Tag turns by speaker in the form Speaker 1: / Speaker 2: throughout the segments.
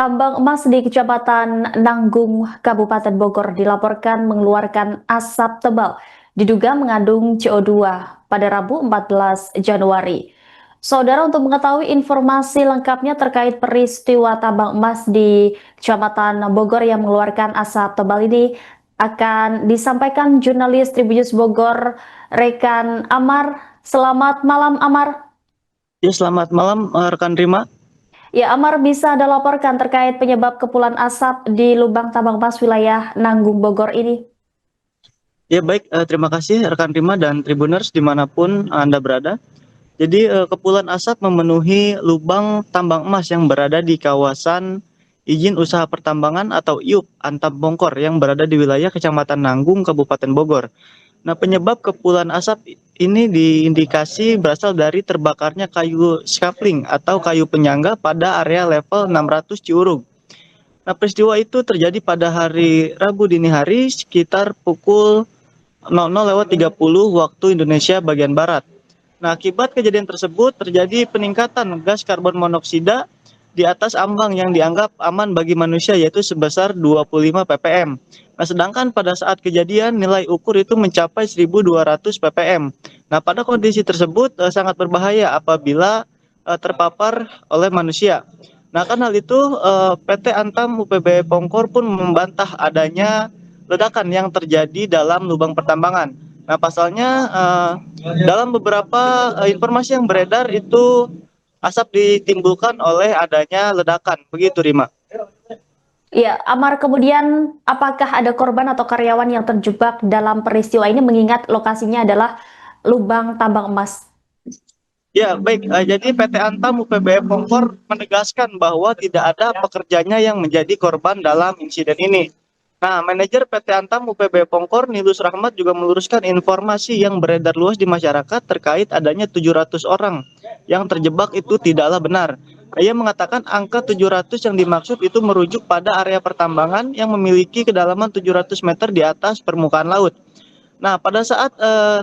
Speaker 1: Tambang emas di Kecamatan Nanggung, Kabupaten Bogor dilaporkan mengeluarkan asap tebal, diduga mengandung CO2 pada Rabu 14 Januari. Saudara, untuk mengetahui informasi lengkapnya terkait peristiwa tambang emas di Kecamatan Bogor yang mengeluarkan asap tebal ini akan disampaikan jurnalis Tribunnews Bogor, Rekan Amar. Selamat malam, Amar.
Speaker 2: Ya, selamat malam rekan Rima.
Speaker 1: Ya, Amar, bisa Anda laporkan terkait penyebab kepulan asap di lubang tambang emas wilayah Nanggung Bogor ini?
Speaker 2: Ya baik, terima kasih rekan Rima dan Tribuners dimanapun Anda berada. Jadi kepulan asap memenuhi lubang tambang emas yang berada di kawasan izin usaha pertambangan atau IUP Antam Bongkor yang berada di wilayah Kecamatan Nanggung, Kabupaten Bogor. Nah, penyebab kepulan asap ini diindikasi berasal dari terbakarnya kayu scaffolding atau kayu penyangga pada area level 600 Ciurug. Nah, peristiwa itu terjadi pada hari Rabu dini hari sekitar pukul 00.30 waktu Indonesia bagian Barat. Nah, akibat kejadian tersebut terjadi peningkatan gas karbon monoksida di atas ambang yang dianggap aman bagi manusia, yaitu sebesar 25 ppm. Nah, sedangkan pada saat kejadian nilai ukur itu mencapai 1.200 ppm. Nah, pada kondisi tersebut sangat berbahaya apabila terpapar oleh manusia. Nah, kan hal itu PT Antam UPB Pongkor pun membantah adanya ledakan yang terjadi dalam lubang pertambangan. Nah, pasalnya dalam beberapa informasi yang beredar itu asap ditimbulkan oleh adanya ledakan. Begitu, Rima.
Speaker 1: Ya, Amar, kemudian apakah ada korban atau karyawan yang terjebak dalam peristiwa ini mengingat lokasinya adalah lubang tambang emas?
Speaker 2: Ya, baik. Jadi PT Antam UPBM Pongkor menegaskan bahwa tidak ada pekerjanya yang menjadi korban dalam insiden ini. Nah, manajer PT Antam UPB Pongkor Nilus Rahmat juga meluruskan informasi yang beredar luas di masyarakat terkait adanya 700 orang yang terjebak itu tidaklah benar. Ia mengatakan angka 700 yang dimaksud itu merujuk pada area pertambangan yang memiliki kedalaman 700 meter di atas permukaan laut. Nah, pada saat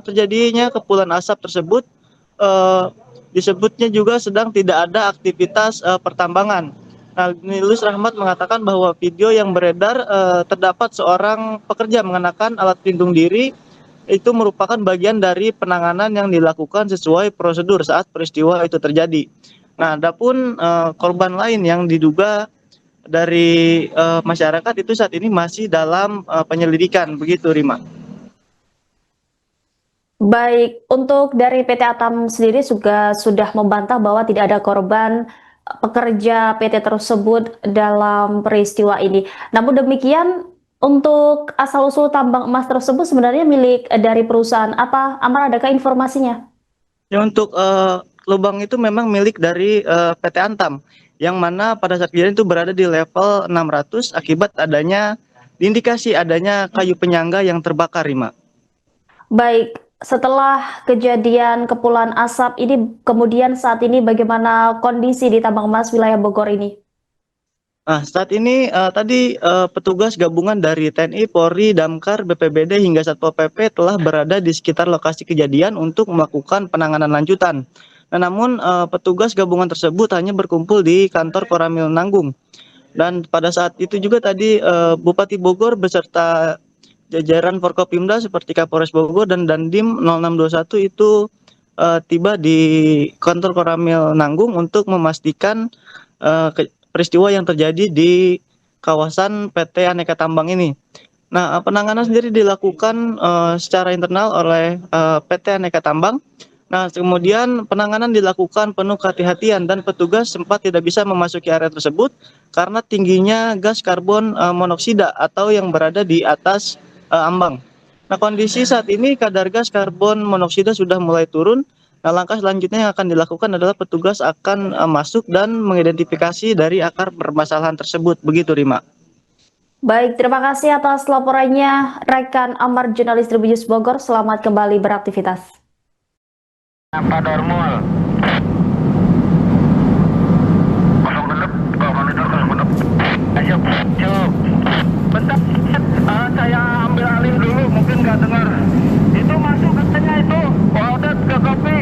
Speaker 2: terjadinya kepulan asap tersebut, eh, disebutnya juga sedang tidak ada aktivitas pertambangan. Nah, Nilus Rahmat mengatakan bahwa video yang beredar terdapat seorang pekerja mengenakan alat pelindung diri itu merupakan bagian dari penanganan yang dilakukan sesuai prosedur saat peristiwa itu terjadi. Nah, adapun korban lain yang diduga dari masyarakat itu saat ini masih dalam penyelidikan, begitu, Rima.
Speaker 1: Baik, untuk dari PT Atam sendiri juga sudah membantah bahwa tidak ada korban pekerja PT tersebut dalam peristiwa ini. Namun demikian, untuk asal-usul tambang emas tersebut sebenarnya milik dari perusahaan apa? Amar, adakah informasinya?
Speaker 2: Ya, untuk lubang itu memang milik dari PT Antam, yang mana pada saat kejadian itu berada di level 600 akibat adanya indikasi adanya kayu penyangga yang terbakar, Rima.
Speaker 1: Baik, setelah kejadian kepulan asap ini, kemudian saat ini bagaimana kondisi di tambang emas wilayah Bogor ini?
Speaker 2: Nah, saat ini tadi petugas gabungan dari TNI, Polri, Damkar, BPBD hingga Satpol PP telah berada di sekitar lokasi kejadian untuk melakukan penanganan lanjutan. Nah, namun petugas gabungan tersebut hanya berkumpul di kantor Koramil Nanggung. Dan pada saat itu juga tadi Bupati Bogor beserta jajaran Forkopimda seperti Kapolres Bogor dan Dandim 0621 itu tiba di kantor Koramil Nanggung untuk memastikan peristiwa yang terjadi di kawasan PT Aneka Tambang ini. Nah, penanganan sendiri dilakukan secara internal oleh PT Aneka Tambang. Nah, kemudian penanganan dilakukan penuh kehati-hatian dan petugas sempat tidak bisa memasuki area tersebut karena tingginya gas karbon monoksida atau yang berada di atas ambang. Nah, kondisi saat ini kadar gas karbon monoksida sudah mulai turun. Nah, langkah selanjutnya yang akan dilakukan adalah petugas akan masuk dan mengidentifikasi dari akar permasalahan tersebut. Begitu, Rima.
Speaker 1: Baik, terima kasih atas laporannya rekan Amar, jurnalis Tribunnews Bogor. Selamat kembali beraktivitas.
Speaker 3: Apa Dormul? Kosong genep, kok monitor kosong genep. Ayo, cuk. Bentar, saya ambil alih dulu, mungkin nggak dengar. Itu masuk katanya itu, Waldet ke kopi.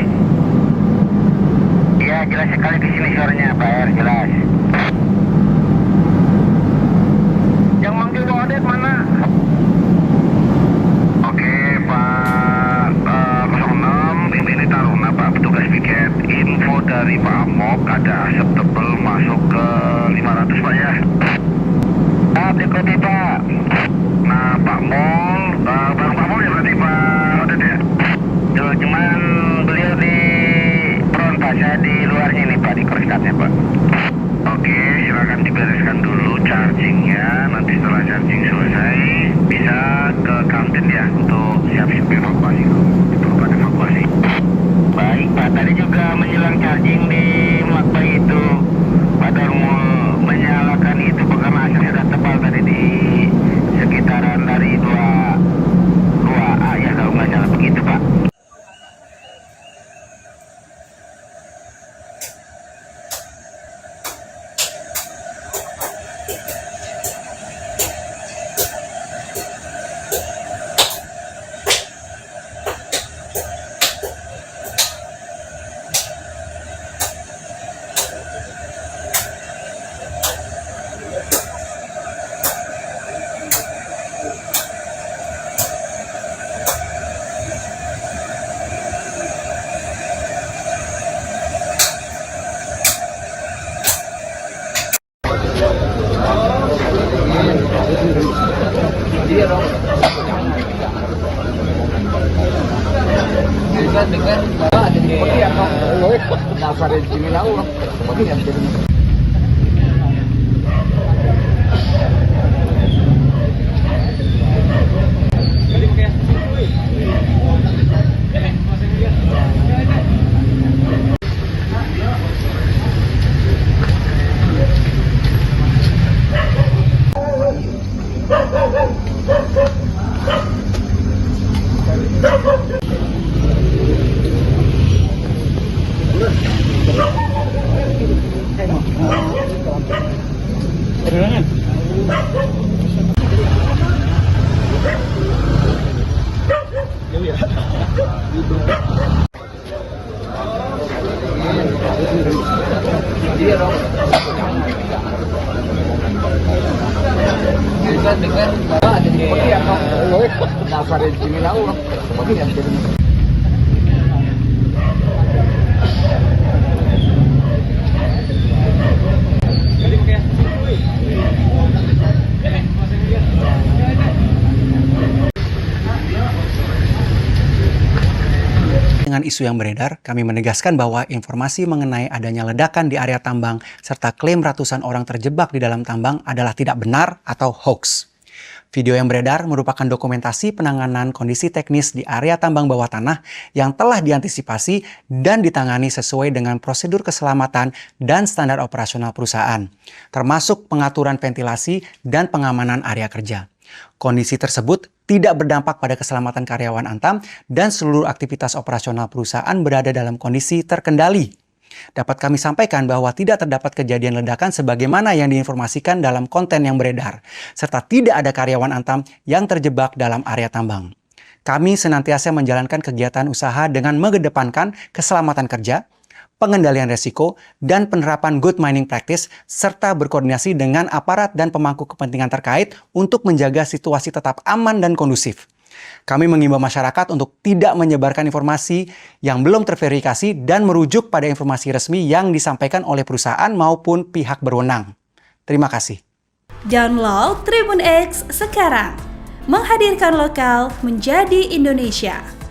Speaker 3: Iya, jelas sekali di sini suaranya, Pak R, jelas. Bang Pamul ya berarti Pak Odet ya? Tuh, cuman beliau di front Pak, saya di luarnya nih Pak, di crosscutnya Pak. Oke, silakan dibereskan dulu chargingnya. Nanti setelah charging selesai, bisa ke kantin ya untuk siap-siap evakuasi. Diperlukan evakuasi. Baik Pak, tadi juga menjelang charging di Makbay itu, Padahal mau menyalakan itu karena asapnya sudah tebal tadi di sekitaran dari 2A ya kalau nggak salah begitu Pak.
Speaker 4: dengan ada di dasar sini lalu dengan ada di dasar sini lalu
Speaker 5: Dengan isu yang beredar, kami menegaskan bahwa informasi mengenai adanya ledakan di area tambang serta klaim ratusan orang terjebak di dalam tambang adalah tidak benar atau hoax. Video yang beredar merupakan dokumentasi penanganan kondisi teknis di area tambang bawah tanah yang telah diantisipasi dan ditangani sesuai dengan prosedur keselamatan dan standar operasional perusahaan, termasuk pengaturan ventilasi dan pengamanan area kerja. Kondisi tersebut tidak berdampak pada keselamatan karyawan Antam dan seluruh aktivitas operasional perusahaan berada dalam kondisi terkendali. Dapat kami sampaikan bahwa tidak terdapat kejadian ledakan sebagaimana yang diinformasikan dalam konten yang beredar, serta tidak ada karyawan Antam yang terjebak dalam area tambang. Kami senantiasa menjalankan kegiatan usaha dengan mengedepankan keselamatan kerja, pengendalian resiko, dan penerapan good mining practice, serta berkoordinasi dengan aparat dan pemangku kepentingan terkait untuk menjaga situasi tetap aman dan kondusif. Kami mengimbau masyarakat untuk tidak menyebarkan informasi yang belum terverifikasi dan merujuk pada informasi resmi yang disampaikan oleh perusahaan maupun pihak berwenang. Terima kasih.
Speaker 6: Download Tribun X sekarang, menghadirkan lokal menjadi Indonesia.